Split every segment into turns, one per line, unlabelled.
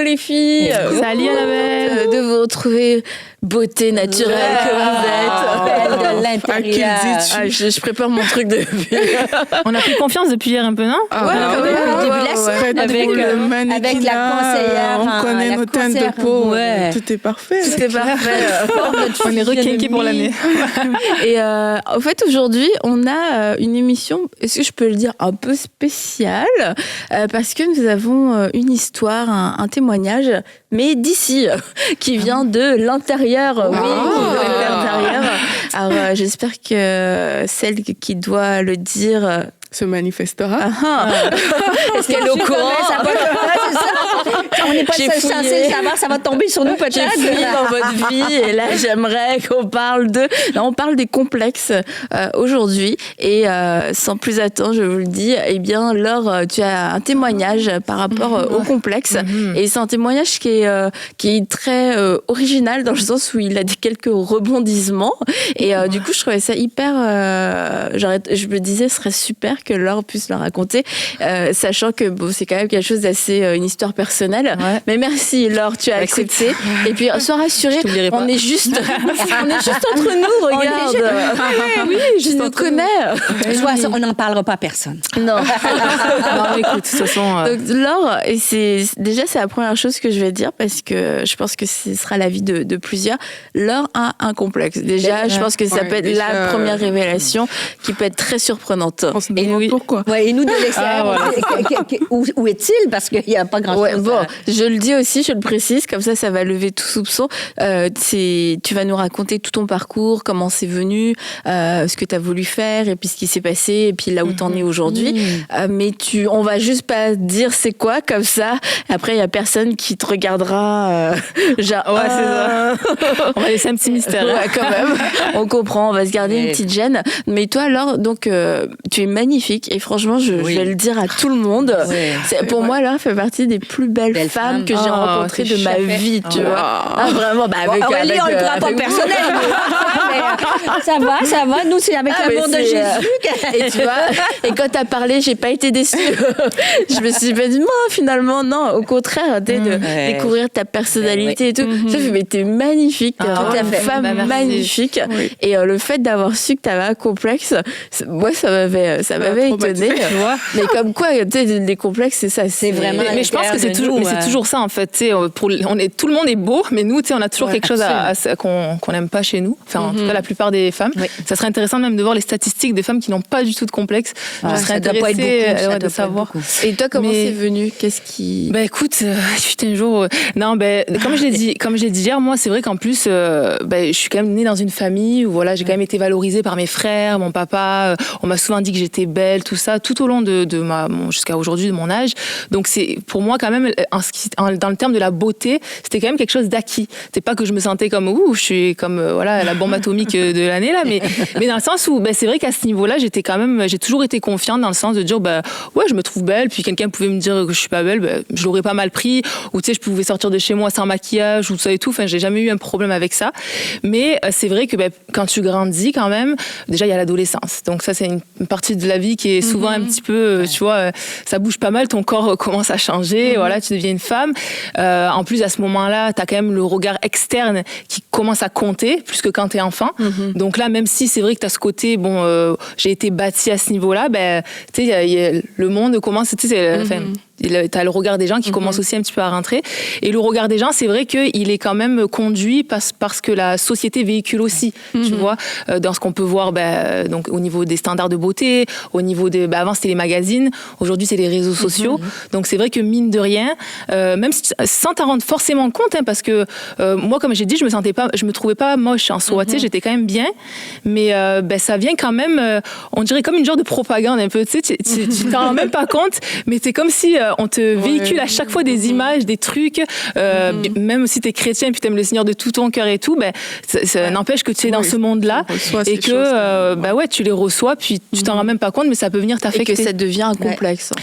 les filles.
Salut Annabelle.
De vous retrouver beauté naturelle que vous êtes.
De l'intérieur.
Je prépare mon truc depuis.
On a pris confiance depuis hier un peu, non?
Avec la conseillère.
On connaît nos teintes de peau. Tout est parfait.
Tout est parfait.
On est requinqués pour l'année.
Et en fait, aujourd'hui, on a une émission, est-ce que je peux le dire, un peu spéciale, parce que nous avons une histoire, un témoignage, mais d'ici, qui vient de l'intérieur. Oui, qui vient de l'intérieur. Alors, j'espère que celle qui doit le dire
se manifestera.
Est-ce qu'elle est au courant?
On n'est pas censé savoir, ça va tomber sur nous peut-être.
J'ai fouillé dans votre vie et là j'aimerais qu'on parle on parle des complexes aujourd'hui et sans plus attendre, je vous le dis, eh bien Laure, tu as un témoignage par rapport aux complexes et c'est un témoignage qui est très original dans le sens où il a quelques rebondissements et du coup je trouvais ça hyper je me disais ce serait super que Laure puisse le raconter sachant que bon, c'est quand même quelque chose d'assez une histoire personnelle. Mais merci Laure, tu as accepté. Et puis sois rassurée, on est juste entre nous, regarde. Oui, je nous connais.
On n'en parlera pas à personne.
Non.
Non, écoute, de toute façon.
Donc Laure, et c'est la première chose que je vais dire parce que je pense que ce sera l'avis de plusieurs. Laure a un complexe. Déjà, je pense que ça peut être la première révélation qui peut être très surprenante.
On se demande pourquoi.
Et nous de l'extérieur, où est-il? Parce qu'il n'y a pas grand-chose.
Bon, je le dis aussi, je le précise, comme ça va lever tout soupçon. Tu vas nous raconter tout ton parcours, comment c'est venu, ce que tu as voulu faire, et puis ce qui s'est passé, et puis là où t'en es aujourd'hui. Mais on va juste pas dire c'est quoi, comme ça. Après, il y a personne qui te regardera.
C'est ça. On va laisser un petit mystère.
Quand même. On comprend, on va se garder une petite gêne. Mais toi, Laure, donc, tu es magnifique, et franchement, je vais le dire à tout le monde. Pour moi, Laure fait partie des plus belles femmes que j'ai rencontrées de ma vie, tu vois. Vraiment,
Aurélie, on le prend pas personnel. Ça va. Nous, c'est avec l'amour de Jésus.
Et tu vois, et quand t'as parlé, j'ai pas été déçue. Je me suis pas dit, moi, finalement, non. Au contraire, de découvrir ta personnalité et tout. Je me mais t'es magnifique. T'es une femme magnifique. Et le fait d'avoir su que t'avais un complexe, moi, ça m'avait étonnée. Mais comme quoi, tu sais, les complexes, c'est ça.
C'est vraiment.
Mais je pense que c'est toujours ça, en fait. Tout le monde est beau, mais nous, on a toujours quelque chose qu'on n'aime pas chez nous. Enfin, en tout cas, la plupart des femmes. Ça serait intéressant même de voir les statistiques des femmes qui n'ont pas du tout de complexe. Je serais intéressée de savoir.
Et toi, comment c'est venu? Qu'est-ce qui...
écoute, fut un jour... Non, comme je l'ai dit hier, moi, c'est vrai qu'en plus, je suis quand même née dans une famille où j'ai quand même été valorisée par mes frères, mon papa. On m'a souvent dit que j'étais belle, tout ça, tout au long jusqu'à aujourd'hui de mon âge. Donc, c'est pour moi quand même, dans le terme de la beauté, c'était quand même quelque chose d'acquis. C'est pas que je me sentais comme je suis comme la bombe atomique de l'année là, mais dans le sens où c'est vrai qu'à ce niveau-là, j'ai toujours été confiante dans le sens de dire je me trouve belle, puis quelqu'un pouvait me dire que je suis pas belle, je l'aurais pas mal pris, ou tu sais je pouvais sortir de chez moi sans maquillage ou ça et tout. Enfin, j'ai jamais eu un problème avec ça. Mais c'est vrai que quand tu grandis quand même, déjà il y a l'adolescence. Donc ça c'est une partie de la vie qui est souvent un petit peu, tu vois, ça bouge pas mal, ton corps commence à changer, tu deviens une femme. En plus à ce moment-là, tu as quand même le regard externe qui commence à compter plus que quand tu es enfant. Donc là, même si c'est vrai que tu as ce côté, j'ai été bâtie à ce niveau-là, tu sais, le monde commence, tu sais, t'as le regard des gens qui commence aussi un petit peu à rentrer. Et le regard des gens, c'est vrai qu'il est quand même conduit parce que la société véhicule aussi, tu vois, dans ce qu'on peut voir, donc au niveau des standards de beauté, au niveau des, avant c'était les magazines, aujourd'hui c'est les réseaux sociaux. Donc c'est vrai que mine de rien, même sans t'en rendre forcément compte, parce que moi, comme j'ai dit, je me trouvais pas moche en soi, tu sais, j'étais quand même bien, mais ça vient quand même, on dirait comme une genre de propagande un peu, tu sais, tu t'en rends même pas compte, mais c'est comme si on te véhicule à chaque fois des images, des trucs, même si t'es chrétien et puis t'aimes le Seigneur de tout ton cœur et tout, ça n'empêche que tu es dans ce monde-là et que tu les reçois, puis tu t'en rends même pas compte, mais ça peut venir t'affecter.
Et que ça devient un complexe. En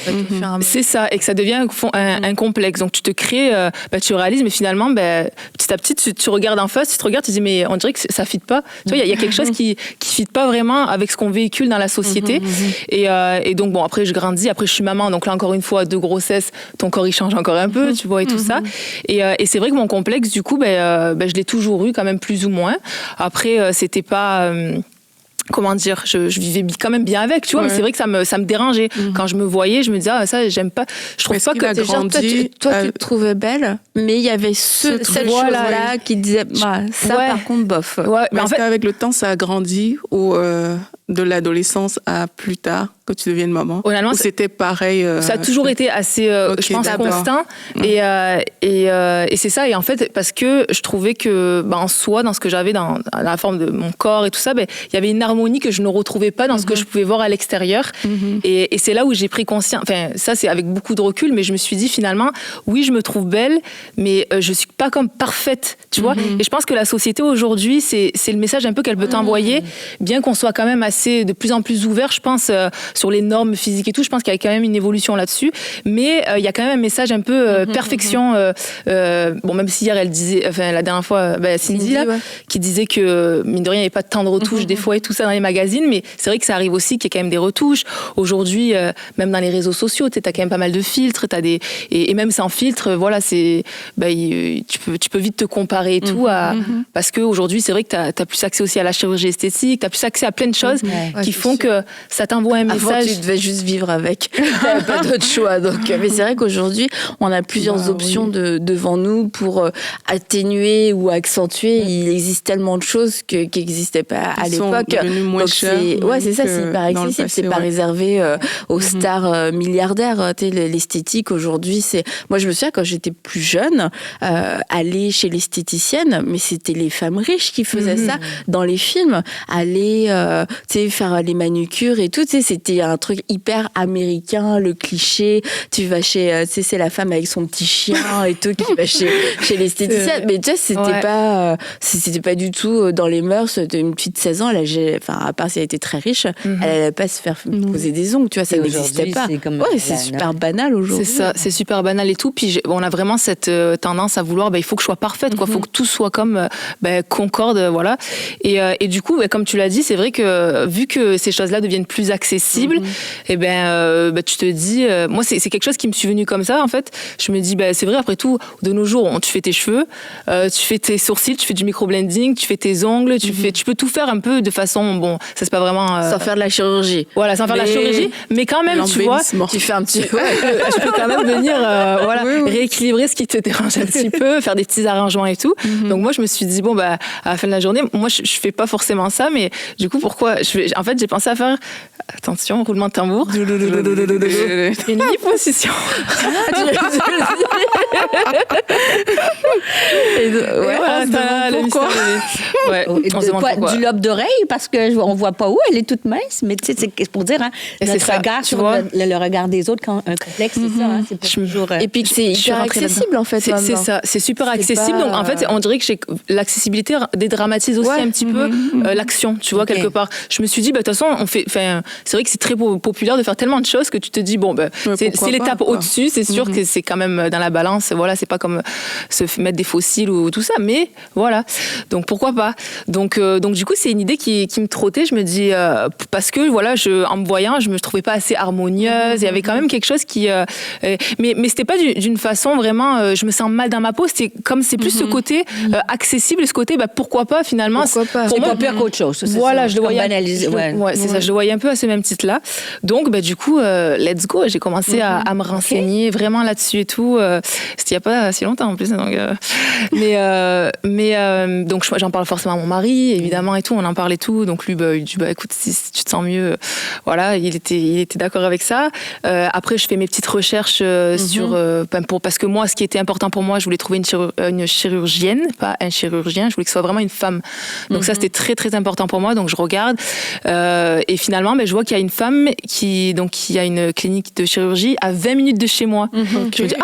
fait,
c'est ça, et que ça devient un complexe. Donc tu te crées, tu réalises, mais finalement, petit à petit, tu regardes en face, tu te regardes, tu te dis, mais on dirait que ça fit pas. Tu vois, il y a quelque chose qui fit pas vraiment avec ce qu'on véhicule dans la société. Et donc, après, je grandis, après, je suis maman, donc là, encore une fois, 2 gros grossesse, ton corps il change encore un peu, tu vois, et tout ça. Et c'est vrai que mon complexe, du coup, je l'ai toujours eu quand même plus ou moins. Après, c'était pas... comment dire, je vivais quand même bien avec, tu vois, mais c'est vrai que ça me dérangeait. Quand je me voyais, je me disais, ça, j'aime pas. Je trouve pas que
t'es genre, toi, tu te trouvais belle, mais il y avait cette chose-là qui disait, ça, par contre, bof.
Ouais, mais en fait, avec le temps, ça a grandi, ou de l'adolescence à plus tard, que tu deviennes maman. Honnêtement, ou c'était pareil.
Ça a toujours été assez, je pense, constant. Et c'est ça. Et en fait, parce que je trouvais que, en soi, dans ce que j'avais, dans la forme de mon corps et tout ça, il y avait une harmonie que je ne retrouvais pas dans ce que je pouvais voir à l'extérieur. Et c'est là où j'ai pris conscience. Enfin, ça, c'est avec beaucoup de recul, mais je me suis dit finalement, oui, je me trouve belle, mais je suis pas comme parfaite, tu vois. Et je pense que la société aujourd'hui, c'est le message un peu qu'elle peut t'envoyer, bien qu'on soit quand même assez de plus en plus ouvert, je pense, sur les normes physiques et tout. Je pense qu'il y a quand même une évolution là-dessus, mais il y a quand même un message un peu perfection. Même si hier elle disait, enfin la dernière fois, Cindy là, qui disait que mine de rien il n'y avait pas tant de retouches des fois et tout ça dans les magazines, mais c'est vrai que ça arrive aussi qu'il y ait quand même des retouches. Aujourd'hui, même dans les réseaux sociaux, tu as quand même pas mal de filtres, et même sans filtre, voilà, c'est tu peux vite te comparer et tout parce que aujourd'hui c'est vrai que tu as plus accès aussi à la chirurgie esthétique, tu as plus accès à plein de choses qui font que ça t'envoie un message.
Avant, tu devais juste vivre avec. Pas d'autre choix. Donc, mais c'est vrai qu'aujourd'hui, on a plusieurs options devant nous pour atténuer ou accentuer. Il existe tellement de choses qui n'existaient pas à l'époque.
Donc
c'est ça, c'est hyper accessible. C'est pas réservé aux stars milliardaires. L'esthétique aujourd'hui, c'est. Moi, je me souviens quand j'étais plus jeune, aller chez l'esthéticienne, mais c'était les femmes riches qui faisaient ça dans les films. Aller faire les manucures et tout, c'était un truc hyper américain, le cliché. Tu vas chez, c'est la femme avec son petit chien et tout qui va chez l'esthéticienne. Mais tu sais, c'était pas du tout dans les mœurs. Une petite 16 ans, à part si elle était très riche, elle allait pas se faire poser des ongles, tu vois, ça n'existait pas. C'est super banal aujourd'hui.
C'est ça, c'est super banal et tout. Puis on a vraiment cette tendance à vouloir, il faut que je sois parfaite, quoi. Faut que tout soit comme concorde, voilà. Et du coup, comme tu l'as dit, c'est vrai que vu que ces choses-là deviennent plus accessibles, et tu te dis, moi c'est quelque chose qui me suis venu comme ça en fait. Je me dis, c'est vrai, après tout, de nos jours, tu fais tes cheveux, tu fais tes sourcils, tu fais du microblending, tu fais tes ongles, tu peux tout faire un peu de façon, ça c'est pas vraiment
sans faire de la chirurgie.
Voilà, sans faire de la chirurgie, mais quand même, tu vois,
tu fais un petit
tu peux quand même venir rééquilibrer ce qui te dérange un petit peu, faire des petits arrangements et tout. Donc moi je me suis dit à la fin de la journée, moi je fais pas forcément ça, mais du coup pourquoi en fait j'ai pensé à faire, attention, roulement de tambour, une liposuction.
Pourquoi du lobe d'oreille, parce que on voit pas où, elle est toute mince, mais tu sais, c'est pour dire notre regard sur le regard des autres quand un complexe, c'est ça, c'est pas toujours.
Et puis c'est hyper accessible en fait.
C'est ça, c'est super accessible. Donc en fait, on dirait que l'accessibilité dédramatise aussi un petit peu l'action, tu vois, quelque part. Je me suis dit, de toute façon, c'est vrai que c'est très populaire de faire tellement de choses que tu te dis, c'est l'étape au-dessus, c'est sûr que c'est quand même dans la balance, voilà, c'est pas comme se mettre des fossiles ou tout ça, mais voilà. Donc pourquoi pas. Donc du coup, c'est une idée qui me trottait, je me dis, parce que voilà, en me voyant, je me trouvais pas assez harmonieuse, il y avait quand même quelque chose qui. Mais c'était pas d'une façon vraiment, je me sens mal dans ma peau, c'est plus ce côté accessible, ce côté, pourquoi pas finalement.
Pourquoi pas. C'est pas pire qu'autre chose.
Voilà, je le voyais.
Banaliser.
C'est ça, je le voyais un peu à ce même titre-là. Donc, du coup, let's go. J'ai commencé à me renseigner vraiment là-dessus et tout. C'était il n'y a pas si longtemps en plus. Donc, donc j'en parle forcément à mon mari, évidemment, et tout. On en parle et tout. Donc lui, il dit, écoute, si tu te sens mieux, voilà, il était d'accord avec ça. Après, je fais mes petites recherches parce que moi, ce qui était important pour moi, je voulais trouver une chirurgienne, pas un chirurgien. Je voulais que ce soit vraiment une femme. Donc ça, c'était très, très important pour moi. Donc je regarde. Et finalement, je vois qu'il y a une femme qui a une clinique de chirurgie à 20 minutes de chez moi. Je me dis,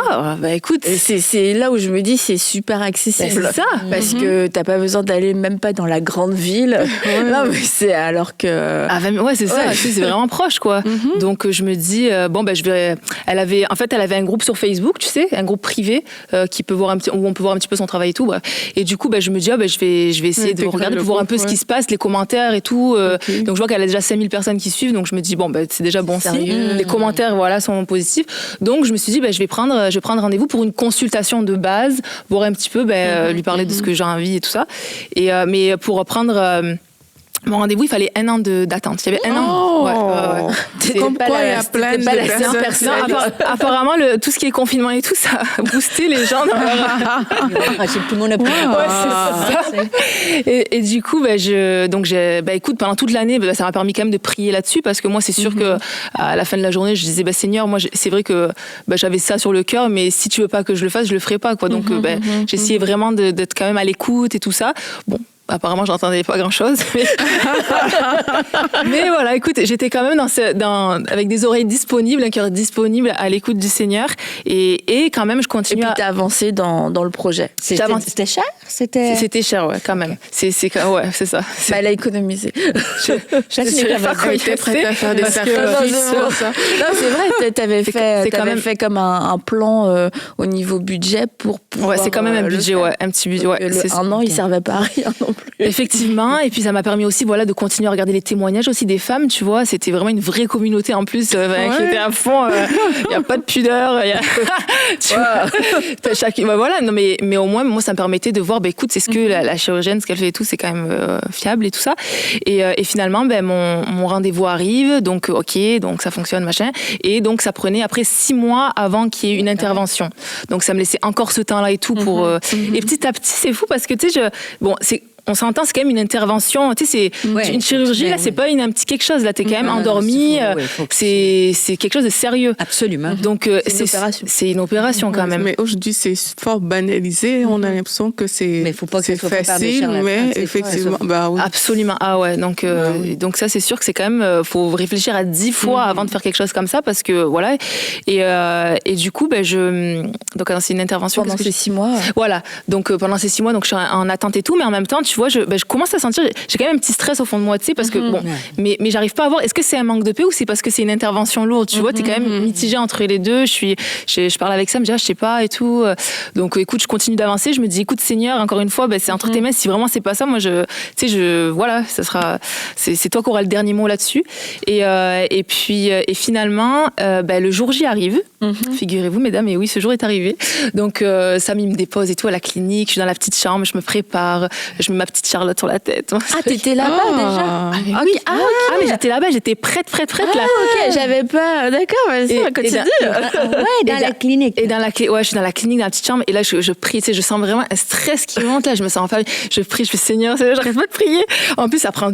écoute.
C'est là où je me dis, c'est super accessible.
C'est ça.
Parce que t'as pas besoin d'aller même pas dans la grande ville. Non, mais c'est alors que.
C'est ça. C'est vraiment proche, quoi. Donc je me dis, je vais. Elle avait un groupe sur Facebook, tu sais, un groupe privé qui peut voir où on peut voir un petit peu son travail et tout. Bref. Et du coup, je me dis, je vais essayer de regarder pour voir un peu ce qui se passe, les commentaires et tout. donc je vois qu'elle a déjà 5000 personnes qui suivent, donc je me dis bon c'est déjà bon signe. Les commentaires sont positifs, donc je me suis dit je vais prendre rendez-vous pour une consultation de base, voir un petit peu lui parler de ce que j'ai envie et tout ça, et mais pour prendre mon rendez-vous, il fallait 1 an d'attente. Il y avait 1 an.
Ouais. Comme quoi, il y a plein de personnes.
Apparemment, tout ce qui est confinement et tout, ça a boosté les gens. Tout
le monde a pris.
C'est ça. Et du coup, écoute, pendant toute l'année, ça m'a permis quand même de prier là-dessus, parce que moi, c'est sûr que à la fin de la journée, je disais, Seigneur, moi, c'est vrai que j'avais ça sur le cœur, mais si tu veux pas que je le fasse, je le ferai pas, quoi. Donc, j'essayais vraiment d'être quand même à l'écoute et tout ça. Bon. Apparemment, j'entendais pas grand-chose. Mais voilà, écoute, j'étais quand même avec des oreilles disponibles, un cœur disponible à l'écoute du Seigneur. Et quand même, je continue.
Et puis, t'as avancé dans le projet.
C'était cher?
C'était cher, ouais, quand même. C'est ça.
Elle a économisé.
Je suis
prête à faire des sacrifices pour ça.
Non, c'est vrai, t'avais fait comme un plan au niveau budget pour pouvoir...
Ouais, c'est quand même un budget, un petit budget.
Un an, il servait pas à rien non plus.
Effectivement, et puis ça m'a permis aussi de continuer à regarder les témoignages aussi des femmes, tu vois, c'était vraiment une vraie communauté en plus qui était à fond, il n'y a pas de pudeur, tu vois, voilà, non, mais au moins moi ça me permettait de voir, écoute, c'est ce que la chirurgienne, ce qu'elle fait et tout, c'est quand même fiable et tout ça, et finalement mon rendez-vous arrive, donc donc ça fonctionne, machin, et donc ça prenait après 6 mois avant qu'il y ait une intervention, donc ça me laissait encore ce temps-là et tout pour, et petit à petit c'est fou parce que tu sais, on s'entend, c'est quand même une intervention, tu sais, c'est une chirurgie, là, c'est pas un petit quelque chose, là, t'es quand même endormi, c'est quelque chose de sérieux.
Absolument.
Donc, c'est une opération quand même.
Mais aujourd'hui, c'est fort banalisé, on a l'impression que c'est facile, mais effectivement, oui.
Absolument, donc ça, c'est sûr que c'est quand même, faut réfléchir à 10 fois avant de faire quelque chose comme ça, parce que, voilà, et du coup, donc, c'est une intervention.
Pendant ces 6 mois.
Voilà, donc pendant ces 6 mois, donc je suis en attente et tout, mais en même temps, tu vois, je commence à sentir, j'ai quand même un petit stress au fond de moi, tu sais, parce que mais j'arrive pas à voir, est-ce que c'est un manque de paix ou c'est parce que c'est une intervention lourde, tu vois, t'es quand même mitigée entre les deux, je parle avec ça, je me dis, je sais pas et tout, donc écoute, je continue d'avancer, je me dis, écoute Seigneur, encore une fois, c'est entre tes mains, si vraiment c'est pas ça, moi voilà, ça sera, c'est toi qui auras le dernier mot là-dessus, et puis finalement, le jour J arrive, figurez-vous mesdames, et oui, ce jour est arrivé, donc Sam il me dépose et tout à la clinique, je suis dans la petite chambre, je me prépare, je mets ma petite Charlotte sur la tête.
Ah, t'étais là-bas déjà?
Mais j'étais là-bas, j'étais prête là.
Ok, j'avais pas. D'accord, vas-y, continue.
Dans la clinique.
Et je suis dans la clinique, dans la petite chambre, et là je prie, tu sais, je sens vraiment un stress qui monte, là, je me sens en famille, je prie, je fais Seigneur, j'arrête pas de prier. En plus, ça prend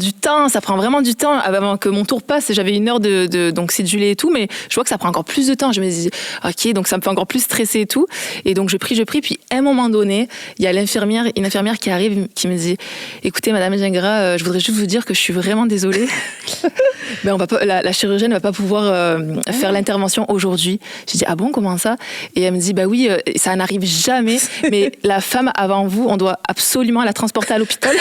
vraiment du temps avant que mon tour passe. J'avais 1 heure donc cédulé et tout, mais je vois que ça prend encore plus de temps. Je me dis, ok, donc ça me fait encore plus stresser et tout. Et donc je prie, puis à un moment donné, il y a une infirmière qui arrive, qui me dit, écoutez Madame Gingras, je voudrais juste vous dire que je suis vraiment désolée. La chirurgienne ne va pas pouvoir faire l'intervention aujourd'hui. J'ai dit, ah bon, comment ça? Et elle me dit, oui, ça n'arrive jamais, mais la femme avant vous, on doit absolument la transporter à l'hôpital.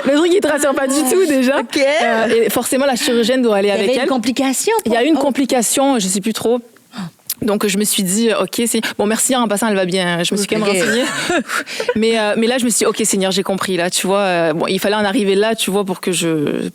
Le truc qui te rassure pas du tout déjà. Et forcément, la chirurgienne doit aller avec elle.
Il y a une complication.
Il y a une complication, je sais plus trop. Donc je me suis dit, ok, bon, merci, en passant elle va bien, je me suis quand même renseignée. mais là je me suis dit, ok Seigneur, j'ai compris là, tu vois, il fallait en arriver là, tu vois, pour que je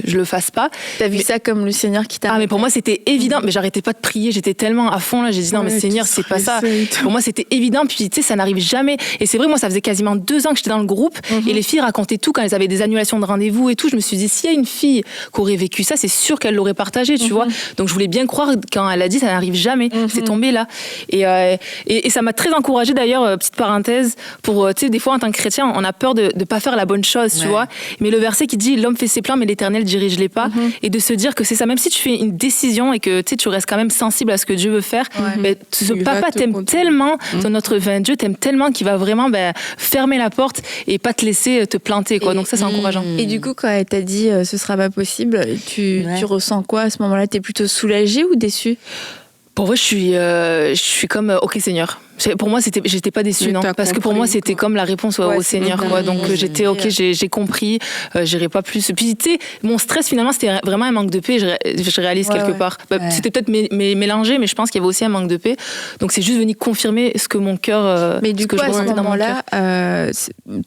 le fasse pas.
T'as vu ça comme le Seigneur qui t'a...
Ah mais pour moi c'était évident, mais j'arrêtais pas de prier, j'étais tellement à fond là, j'ai dit non mais Seigneur, c'est pas ça. Pour moi c'était évident, puis tu sais, ça n'arrive jamais. Et c'est vrai, moi ça faisait quasiment 2 ans que j'étais dans le groupe, et les filles racontaient tout quand elles avaient des annulations de rendez-vous et tout. Je me suis dit, s'il y a une fille qui aurait vécu ça, c'est sûr qu'elle l'aurait partagé, tu vois. Donc je voulais bien croire quand elle a dit ça n'arrive jamais. C'est tombé là, et ça m'a très encouragée d'ailleurs, petite parenthèse, pour tu sais, des fois en tant que chrétien on a peur de pas faire la bonne chose, tu vois, mais le verset qui dit l'homme fait ses plans mais l'Éternel dirige les pas, et de se dire que c'est ça, même si tu fais une décision et que tu sais, tu restes quand même sensible à ce que Dieu veut faire, ce papa t'aime tellement, notre Dieu t'aime tellement qu'il va vraiment fermer la porte et pas te laisser te planter, quoi. Donc ça c'est encourageant.
Et du coup quand elle t'a dit ce sera pas possible, tu ressens quoi à ce moment-là? T'es plutôt soulagée ou déçue?
Pour vrai, je suis comme, ok Seigneur, Pour moi, j'étais pas déçue, non. Parce que pour moi, c'était comme la réponse au Seigneur, quoi. Donc, j'étais OK, j'ai compris, j'irai pas plus. Puis, tu sais, mon stress, finalement, c'était vraiment un manque de paix, je réalise quelque part. C'était peut-être mélangé, mais je pense qu'il y avait aussi un manque de paix. Donc, c'est juste venu confirmer ce que mon cœur.
Mais du coup, à ce moment-là,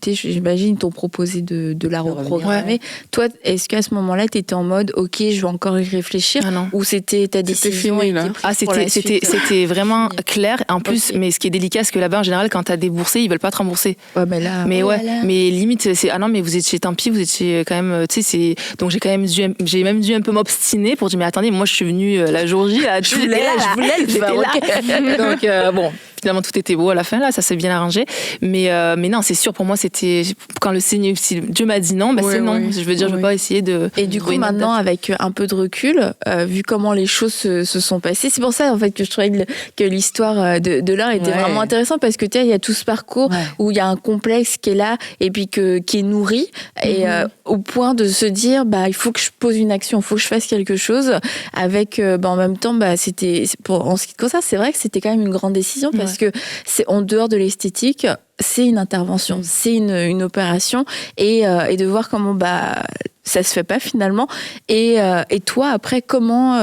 j'imagine, ils t'ont proposé de la reprogrammer. Ouais. Toi, est-ce qu'à ce moment-là, tu étais en mode, OK, je vais encore y réfléchir, ou c'était ta décision
fini, là.
C'était vraiment clair. En plus, mais ce qui est délicat, c'est que là-bas, en général, quand t'as déboursé, ils veulent pas te rembourser.
Ouais, mais là.
Mais limite, c'est ah non, mais vous étiez, tant pis, vous étiez quand même, tu sais, donc j'ai même dû un peu m'obstiner pour dire, mais attendez, moi, je suis venue la jour J, là,
je voulais le faire.
Donc, bon. Finalement, tout était beau à la fin, là, ça s'est bien arrangé. Mais non, c'est sûr, pour moi, c'était quand le Seigneur, si Dieu m'a dit non, c'est non. Je veux dire, je ne vais pas essayer de.
Et du coup, maintenant, avec un peu de recul, vu comment les choses se sont passées, c'est pour ça, en fait, que je trouvais que l'histoire de Laure était vraiment intéressante, parce que tu sais, il y a tout ce parcours où il y a un complexe qui est là, et puis qui est nourri, et au point de se dire, il faut que je pose une action, il faut que je fasse quelque chose, avec, en même temps, c'était, en ce qui te concerne, c'est vrai que c'était quand même une grande décision, parce que c'est en dehors de l'esthétique, c'est une intervention, c'est une opération, et de voir comment ça se fait pas finalement. Et toi, après, comment,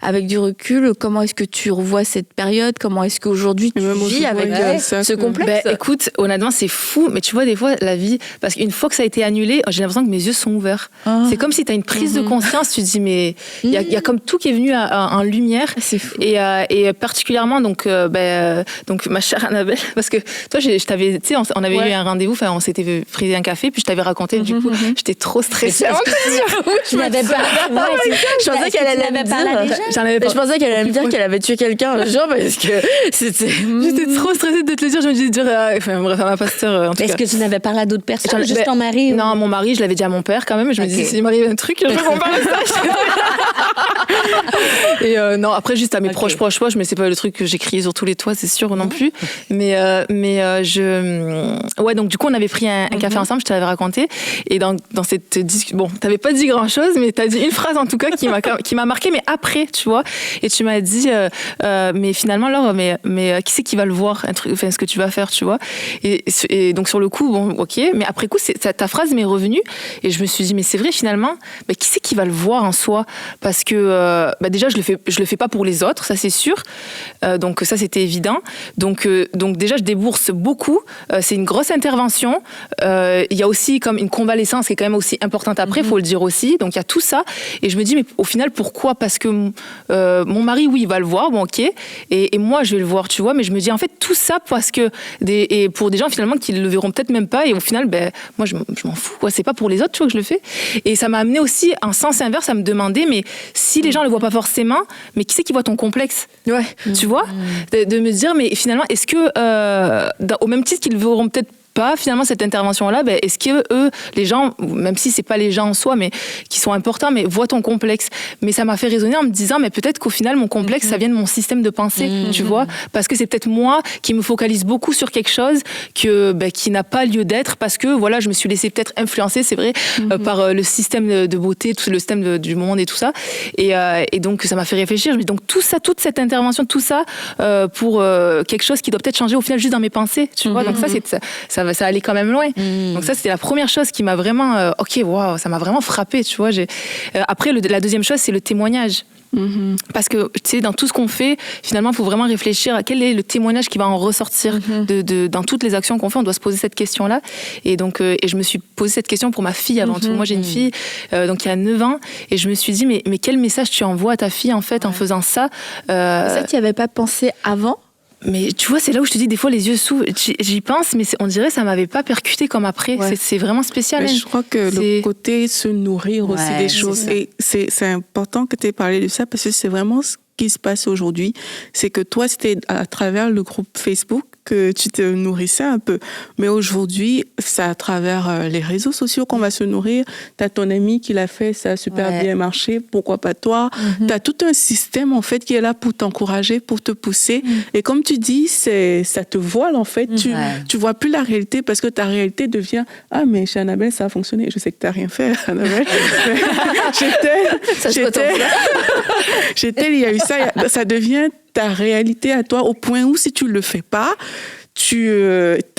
avec du recul, comment est-ce que tu revois cette période? Comment est-ce qu'aujourd'hui tu vis avec ce complexe?
Écoute, honnêtement, c'est fou, mais tu vois, des fois, la vie, parce qu'une fois que ça a été annulé, j'ai l'impression que mes yeux sont ouverts. C'est comme si tu as une prise de conscience, tu te dis, mais il y a comme tout qui est venu en lumière.
C'est fou.
Et particulièrement, donc ma chère Annabelle, parce que toi, je t'avais, tu sais, on avait eu un rendez-vous, on s'était pris un café, puis je t'avais raconté, du coup, j'étais trop stressée.
Je n'avais pas.
Je pensais qu'elle allait me dire. Je pensais qu'elle allait me dire qu'elle avait tué quelqu'un un jour, parce que c'était.
J'étais trop stressée de te le dire. Je me disais, bref, à ma pasteur.
Est-ce que tu n'avais parlé à d'autres personnes? Juste ton mari?
Non, mon mari, je l'avais dit à mon père quand même. Je me disais, s'il m'arrive un truc, je veux qu'on parle de ça. Et non, après, juste à mes proches, mais c'est pas le truc que j'ai crié sur tous les toits, c'est sûr non plus. Mais donc du coup, on avait pris un café ensemble, je te l'avais raconté. Et dans cette discussion, bon, t'avais pas dit grand-chose, mais t'as dit une phrase en tout cas qui m'a marqué, mais après, tu vois. Et tu m'as dit, mais finalement, Laure, mais qui c'est qui va le voir, ce que tu vas faire, tu vois. Et donc sur le coup, bon, ok, mais après coup, ta phrase m'est revenue, et je me suis dit, mais c'est vrai finalement, qui c'est qui va le voir en soi? Parce que déjà, je le fais pas pour les autres, ça c'est sûr. Donc ça, c'était évident. Donc déjà, je débourse beaucoup. C'est une grosse intervention. Il y a aussi comme une convalescence qui est quand même aussi importante après, faut le dire aussi. Donc il y a tout ça. Et je me dis, mais au final, pourquoi? Parce que mon mari, oui, il va le voir, bon, ok. Et moi, je vais le voir, tu vois. Mais je me dis, en fait, tout ça parce que et pour des gens finalement qui le verront peut-être même pas. Et au final, moi, je m'en fous, quoi. C'est pas pour les autres, tu vois, que je le fais. Et ça m'a amené aussi en sens inverse à me demander, mais si les gens le voient pas forcément, mais qui c'est qui voit ton complexe? Tu vois, de me dire, mais finalement, est-ce que au même titre qu'ils verront peut-être pas finalement cette intervention-là, est-ce que eux, les gens, même si c'est pas les gens en soi, mais qui sont importants, mais voient ton complexe? Mais ça m'a fait raisonner en me disant, mais peut-être qu'au final, mon complexe, ça vient de mon système de pensée, tu vois, parce que c'est peut-être moi qui me focalise beaucoup sur quelque chose qui n'a pas lieu d'être, parce que voilà, je me suis laissée peut-être influencer, c'est vrai, par le système de beauté, tout le système du monde et tout ça, et donc ça m'a fait réfléchir. Donc tout ça, toute cette intervention, tout ça pour quelque chose qui doit peut-être changer au final juste dans mes pensées, tu vois. Donc ça allait quand même loin. Donc ça, c'était la première chose qui m'a vraiment... ça m'a vraiment frappée, tu vois. Après, la deuxième chose, c'est le témoignage. Parce que, tu sais, dans tout ce qu'on fait, finalement, il faut vraiment réfléchir à quel est le témoignage qui va en ressortir dans toutes les actions qu'on fait. On doit se poser cette question-là. Et donc, je me suis posé cette question pour ma fille avant tout. Moi, j'ai une fille, donc il y a 9 ans, et je me suis dit, mais quel message tu envoies à ta fille, en fait, en faisant ça?
Ça, tu n'y avais pas pensé avant?
Mais tu vois, c'est là où je te dis, des fois, les yeux s'ouvrent. J'y pense, mais on dirait que ça ne m'avait pas percuté comme après. C'est vraiment spécial.
Mais je crois que le côté se nourrir aussi des choses. Et c'est important que tu aies parlé de ça, parce que c'est vraiment ce qui se passe aujourd'hui. C'est que toi, c'était à travers le groupe Facebook que tu te nourrissais un peu. Mais aujourd'hui, c'est à travers les réseaux sociaux qu'on va se nourrir. T'as ton ami qui l'a fait, ça a super bien marché, pourquoi pas toi? T'as tout un système, en fait, qui est là pour t'encourager, pour te pousser. Et comme tu dis, ça te voile, en fait. Tu vois plus la réalité, parce que ta réalité devient, mais chez Annabelle, ça a fonctionné. Je sais que t'as rien fait, Annabelle. il y a eu ça devient ta réalité à toi, au point où si tu le fais pas, tu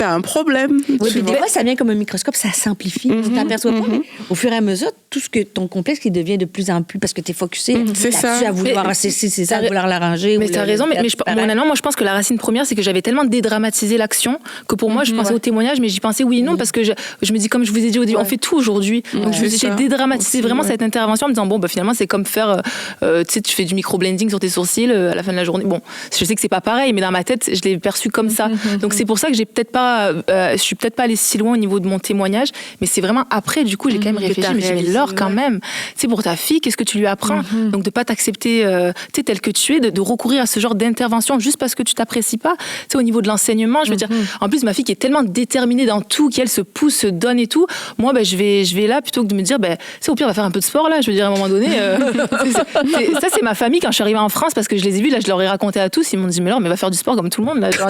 as un problème.
Oui, puis des fois, ça vient comme un microscope, ça s'amplifie. Tu t'aperçois pas, mais au fur et à mesure, tout ce que ton complexe qui devient de plus en plus, parce que tu es focusé
c'est ça.
à vouloir, c'est ça, à vouloir l'arranger.
Mais tu as raison, mais moi, je pense que la racine première, c'est que j'avais tellement dédramatisé l'action que pour moi, je pensais au témoignage, mais j'y pensais oui et non, parce que je me dis, comme je vous ai dit au début, on fait tout aujourd'hui. Donc j'ai dédramatisé vraiment cette intervention en me disant, bon, finalement, c'est comme faire, tu sais, tu fais du micro-blending sur tes sourcils à la fin de la journée. Bon, je sais que c'est pas pareil, mais dans ma tête, je l'ai perçu comme ça. Donc c'est pour ça que je suis peut-être pas allée si loin au niveau de mon témoignage, mais c'est vraiment après, du coup, j'ai quand même réfléchi, mais Laure, quand même, tu sais, pour ta fille, qu'est-ce que tu lui apprends? Donc de pas t'accepter, tu sais, tel que tu es, de recourir à ce genre d'intervention juste parce que tu t'apprécies pas. Tu sais, au niveau de l'enseignement, je veux dire, en plus, ma fille qui est tellement déterminée dans tout, qu'elle se pousse, se donne et tout, moi, je vais là, plutôt que de me dire, tu sais, au pire, on va faire un peu de sport, là, je veux dire, à un moment donné, ça, c'est ma famille, quand je suis arrivée en France, parce que je les ai vus, là, je leur ai raconté à tous, ils m'ont dit, mais Laure, mais va faire du sport comme tout le monde, là.
Des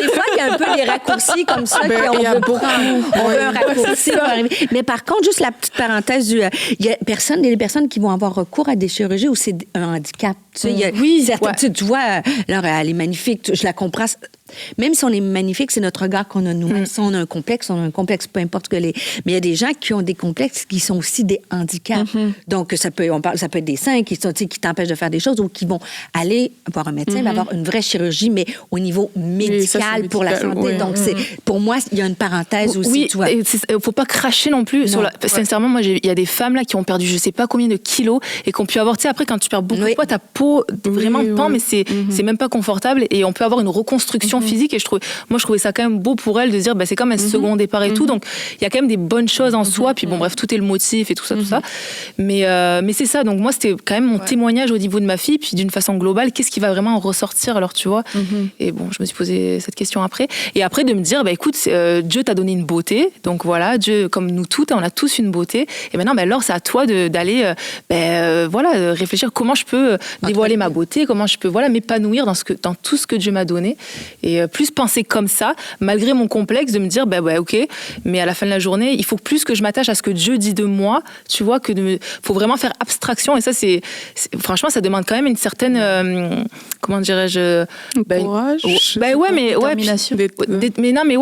fois, il y a un peu des raccourcis comme ça. On veut un raccourci pour arriver. Mais par contre, juste la petite parenthèse, il y a des personnes qui vont avoir recours à des chirurgies où c'est un handicap. Tu sais,
oui,
tu vois, alors elle est magnifique, je la comprends. Même si on est magnifique, c'est notre regard qu'on a nous-mêmes. Si on a un complexe, peu importe ce que les... Mais il y a des gens qui ont des complexes qui sont aussi des handicaps. Donc, ça peut être des seins qui t'empêchent de faire des choses ou qui vont aller voir un médecin, avoir une vraie chirurgie, mais au niveau médical pour la santé. Oui. Donc, pour moi, il y a une parenthèse aussi.
Oui, il ne faut pas cracher non plus. Sincèrement, moi, il y a des femmes là qui ont perdu je ne sais pas combien de kilos et qu'on peut avoir, tu sais, après, quand tu perds beaucoup de poids, ta peau vraiment pend, mais c'est même pas confortable et on peut avoir une reconstruction physique et je trouvais ça quand même beau pour elle de dire c'est comme un second départ et tout, donc il y a quand même des bonnes choses en soi, puis bon bref, tout est le motif et tout ça, mais c'est ça, donc moi c'était quand même mon témoignage au niveau de ma fille, puis d'une façon globale, qu'est-ce qui va vraiment en ressortir alors, tu vois, et bon, je me suis posé cette question après, et après de me dire écoute, Dieu t'a donné une beauté, donc voilà, Dieu, comme nous toutes, on a tous une beauté, et maintenant alors c'est à toi d'aller réfléchir comment je peux dévoiler ma beauté, comment je peux m'épanouir dans tout ce que Dieu m'a donné, et plus penser comme ça, malgré mon complexe, de me dire ok, mais à la fin de la journée, il faut plus que je m'attache à ce que Dieu dit de moi, tu vois, faut vraiment faire abstraction, et ça franchement ça demande quand même une certaine comment dirais-je,
courage,
détermination.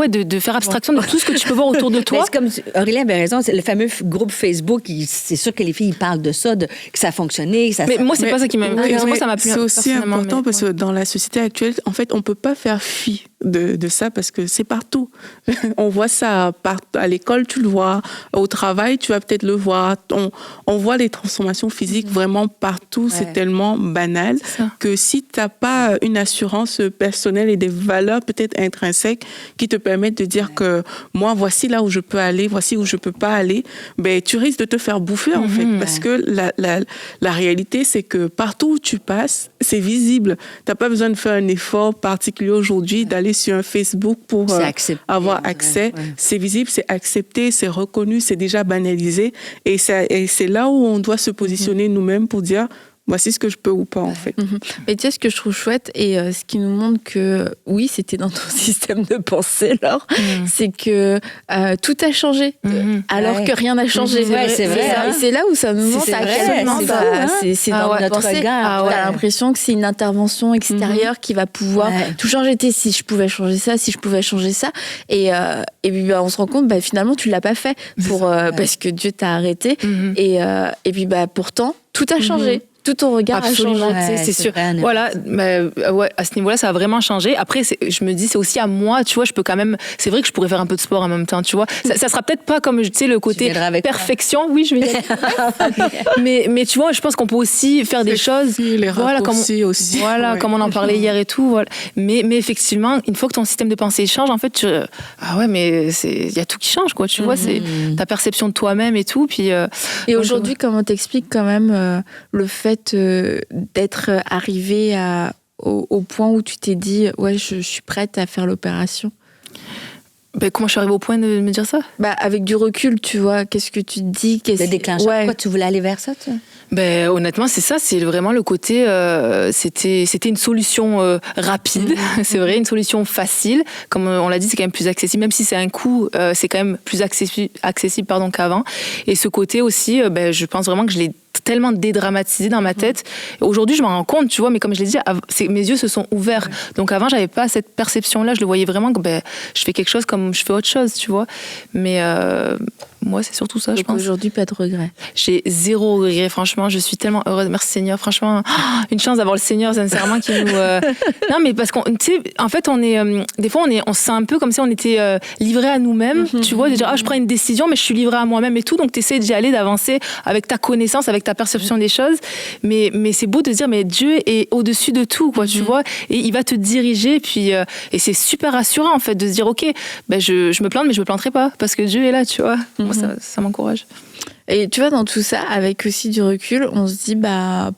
De faire abstraction de tout ce que tu peux voir autour de toi.
C'est comme Aurélien avait raison, c'est le fameux groupe Facebook, c'est sûr que les filles parlent de ça, que ça a fonctionné,
mais moi c'est pas ça qui m'a plu.
C'est aussi important parce que dans la société actuelle, en fait, on peut pas faire fi de ça parce que c'est partout. On voit ça à l'école, tu le vois, au travail, tu vas peut-être le voir. On voit les transformations physiques vraiment partout. C'est tellement banal que si tu n'as pas une assurance personnelle et des valeurs peut-être intrinsèques qui te permettent de dire que moi, voici là où je peux aller, voici où je peux pas aller, tu risques de te faire bouffer en fait, parce que la réalité, c'est que partout où tu passes, c'est visible. Tu n'as pas besoin de faire un effort particulier aujourd'hui d'aller sur un Facebook pour avoir accès. C'est visible, c'est accepté, c'est reconnu, c'est déjà banalisé. Et c'est là où on doit se positionner nous-mêmes pour dire voici ce que je peux ou pas, en fait.
Et tu sais, ce que je trouve chouette, et ce qui nous montre que, oui, c'était dans ton système de pensée, Laure, c'est que tout a changé, alors que rien n'a changé.
C'est vrai.
Et c'est là où ça nous montre à quel point c'est dans notre pensée. T'as l'impression que c'est une intervention extérieure qui va pouvoir tout changer. Si je pouvais changer ça, si je pouvais changer ça. Et puis, on se rend compte, finalement, tu l'as pas fait parce que Dieu t'a arrêté. Et puis, pourtant, tout a changé. Tout ton regard a changé.
C'est sûr. Voilà, à ce niveau-là, ça a vraiment changé. Après, je me dis, c'est aussi à moi, tu vois, je peux quand même... C'est vrai que je pourrais faire un peu de sport en même temps, tu vois. Ça sera peut-être pas comme, tu sais, le côté perfection. Oui, je vais y aller. mais tu vois, je pense qu'on peut aussi faire des choses...
Les raccourcis aussi.
Voilà, comme on en parlait hier et tout. Voilà. Mais effectivement, une fois que ton système de pensée change, en fait, mais il y a tout qui change, quoi. Tu vois, c'est ta perception de toi-même et tout. Puis,
et aujourd'hui, comment t'expliques quand même le fait d'être arrivé au point où tu t'es dit je suis prête à faire l'opération?
Comment je suis arrivée au point de me dire ça?
Avec du recul, tu vois, qu'est-ce que tu te dis?
Le déclencheur, pourquoi tu voulais aller vers ça, toi?
Honnêtement, c'est ça, c'est vraiment le côté, c'était une solution rapide, c'est vrai, une solution facile. Comme on l'a dit, c'est quand même plus accessible, même si c'est un coût, c'est quand même plus accessible qu'avant. Et ce côté aussi, je pense vraiment que je l'ai tellement dédramatisé dans ma tête. Et aujourd'hui, je m'en rends compte, tu vois, mais comme je l'ai dit, mes yeux se sont ouverts. Donc avant, j'avais pas cette perception-là. Je le voyais vraiment que je fais quelque chose comme je fais autre chose, tu vois. Mais moi, c'est surtout ça, je pense.
Aujourd'hui, pas de regret.
J'ai 0 regret, franchement. Je suis tellement heureuse. Merci Seigneur. Franchement, une chance d'avoir le Seigneur, sincèrement, qui nous... Non, mais parce qu'on, tu sais, en fait, on est... des fois, on se sent un peu comme si on était livré à nous-mêmes, tu vois, de dire, je prends une décision, mais je suis livré à moi-même et tout. Donc, tu essaies d'y aller, d'avancer avec ta connaissance, avec ta perception des choses. Mais c'est beau de se dire, mais Dieu est au-dessus de tout, quoi, tu vois. Et il va te diriger. Puis, et c'est super rassurant, en fait, de se dire, OK, je me plante, mais je me planterai pas parce que Dieu est là, tu vois. Moi, ça m'encourage.
Et tu vois, dans tout ça, avec aussi du recul, on se dit,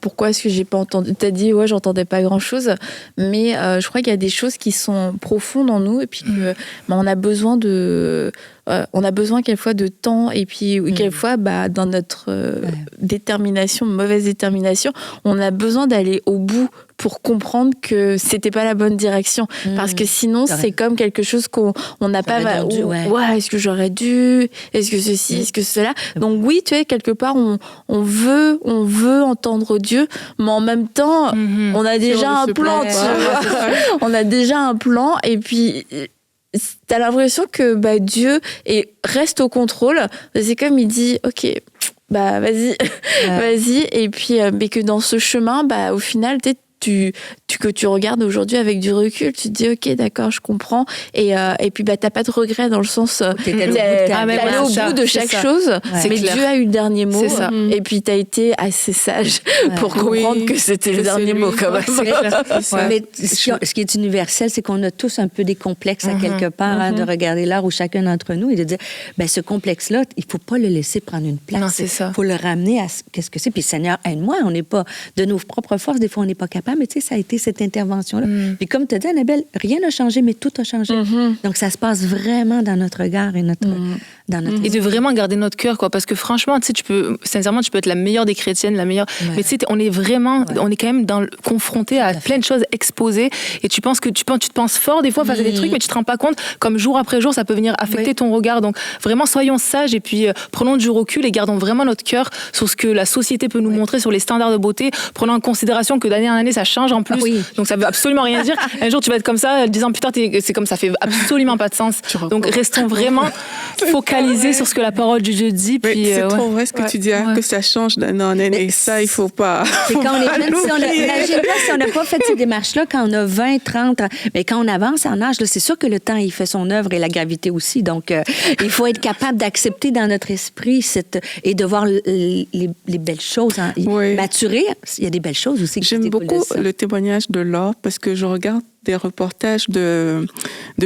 pourquoi est-ce que j'ai pas entendu? T'as dit, ouais, j'entendais pas grand-chose, mais je crois qu'il y a des choses qui sont profondes en nous, et puis que on a besoin quelquefois de temps, et puis quelquefois, dans notre détermination, mauvaise détermination, on a besoin d'aller au bout pour comprendre que c'était pas la bonne direction, parce que sinon c'est comme quelque chose qu'on n'a pas est-ce que j'aurais dû, est-ce que ceci, est-ce que cela. Donc oui, tu vois, quelque part on veut entendre Dieu, mais en même temps on a déjà un plan, on a déjà un plan, et puis t'as l'impression que Dieu reste au contrôle. C'est comme il dit, ok, vas-y, vas-y, et puis mais que dans ce chemin, au final, que tu regardes aujourd'hui avec du recul, tu te dis ok, d'accord, je comprends, et puis t'as pas de regret, dans le sens t'es allé au bout de chaque chose, mais Dieu a eu le dernier mot, et puis t'as été assez sage pour comprendre que c'était le dernier mot quand même.
Mais ce qui est universel, c'est qu'on a tous un peu des complexes à quelque part, de regarder l'heure où chacun d'entre nous et de dire ce complexe-là, il faut pas le laisser prendre une place.
Non, c'est ça.
Il faut le ramener à qu'est-ce que c'est. Puis Seigneur, aide-moi, on n'est pas de nos propres forces, des fois on n'est pas capable, mais tu sais, ça a été cette intervention-là. Puis comme tu as dit, Annabelle, rien n'a changé, mais tout a changé. Donc ça se passe vraiment dans notre regard et
et de vraiment garder notre cœur, quoi, parce que franchement, tu sais, sincèrement, tu peux être la meilleure des chrétiennes, la meilleure, mais tu sais, on est quand même confronté à plein de choses exposées, et tu te penses fort des fois face à des trucs, mais tu te rends pas compte, comme jour après jour, ça peut venir affecter ton regard. Donc vraiment, soyons sages, et puis prenons du recul et gardons vraiment notre cœur sur ce que la société peut nous montrer, sur les standards de beauté, prenons en considération que d'année en année, ça change en plus. Donc ça veut absolument rien dire. Un jour, tu vas être comme ça, 10 ans plus tard, c'est comme ça, fait absolument pas de sens. Donc restons vraiment focalisés sur ce que la parole de Dieu dit. Puis,
c'est trop vrai ce que tu dis, que ça change d'un an en année. Et ça, il faut pas.
C'est quand on est jeune, si on n'a pas fait ces démarches-là, quand on a 20, 30 ans, mais quand on avance en âge, là, c'est sûr que le temps, il fait son œuvre, et la gravité aussi. Donc, il faut être capable d'accepter dans notre esprit et de voir les belles choses. Maturer, il y a des belles choses aussi.
J'aime beaucoup le témoignage de Laure, parce que je regarde des reportages de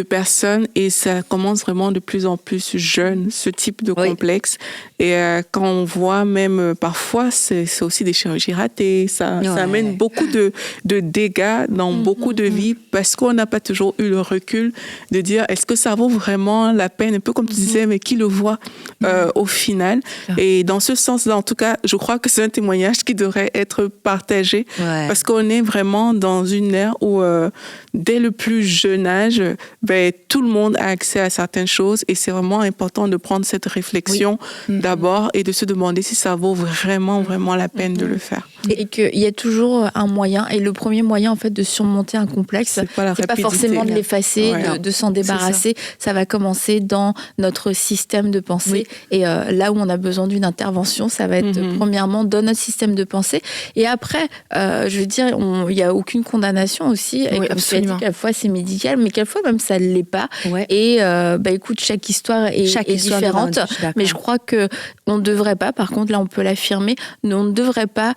personnes, et ça commence vraiment de plus en plus jeune, ce type de complexe. Et quand on voit même parfois, c'est aussi des chirurgies ratées, ça amène beaucoup de dégâts dans beaucoup de vies, parce qu'on n'a pas toujours eu le recul de dire est-ce que ça vaut vraiment la peine, un peu comme tu disais, mais qui le voit au final. Et dans ce sens-là, en tout cas, je crois que c'est un témoignage qui devrait être partagé, parce qu'on est vraiment dans une ère où dès le plus jeune âge, tout le monde a accès à certaines choses, et c'est vraiment important de prendre cette réflexion d'abord, et de se demander si ça vaut vraiment la peine de le faire.
Et qu'il y a toujours un moyen, et le premier moyen en fait de surmonter un complexe, c'est pas forcément de l'effacer, de s'en débarrasser. Ça va commencer dans notre système de pensée, et là où on a besoin d'une intervention, ça va être premièrement dans notre système de pensée, et après, je veux dire, il n'y a aucune condamnation aussi, et comme tu as dit, quelquefois c'est médical, mais quelquefois même ça ne l'est pas, et écoute, chaque histoire est différente, mais je crois qu'on ne devrait pas, par contre là on peut l'affirmer, on ne devrait pas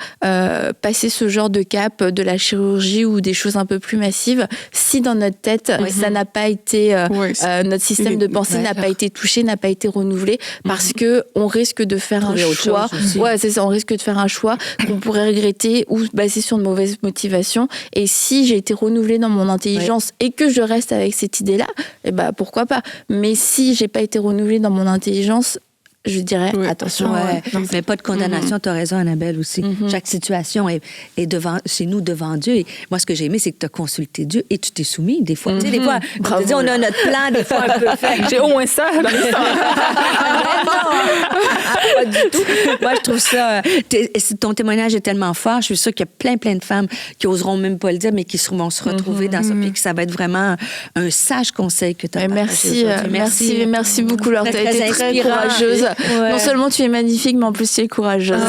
passer ce genre de cap de la chirurgie ou des choses un peu plus massives si dans notre tête ça n'a pas été notre système de pensée n'a pas été touché, n'a pas été renouvelé, parce que on risque de faire un choix, c'est ça, on risque de faire un choix qu'on pourrait regretter ou basé sur de mauvaises motivations. Et si j'ai été renouvelée dans mon intelligence et que je reste avec cette idée-là, pourquoi pas. Mais si j'ai pas été renouvelée dans mon intelligence, je dirais
Oui.
attention.
Ouais. Mais pas de condamnation, tu as raison, Annabelle, aussi. Chaque situation est devant, chez nous devant Dieu. Et moi, ce que j'ai aimé, c'est que tu as consulté Dieu et tu t'es soumis des fois. Tu sais, des fois, comme tu dis, on a notre plan, des fois, un peu fait.
J'ai au moins ça dans l'histoire.
Pas du tout. Moi, je trouve ça... ton témoignage est tellement fort. Je suis sûre qu'il y a plein de femmes qui oseront même pas le dire, mais qui vont se retrouver dans ça. Puis que ça va être vraiment un sage conseil que tu as partagé aujourd'hui.
Merci beaucoup, Laure. Tu as été très
inspirant.
courageuse.
Ouais.
Non seulement tu es magnifique, mais en plus tu es courageuse.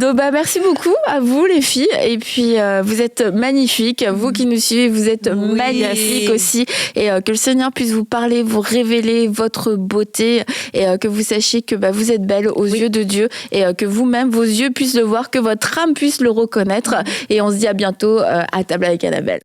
Donc, merci beaucoup à vous, les filles. Et puis, vous êtes magnifiques. Vous qui nous suivez, vous êtes magnifiques aussi. Et que le Seigneur puisse vous parler, vous révéler votre beauté. Et que vous sachiez que vous êtes belle aux yeux de Dieu. Et que vous-même, vos yeux puissent le voir, que votre âme puisse le reconnaître. Et on se dit à bientôt à table avec Annabelle.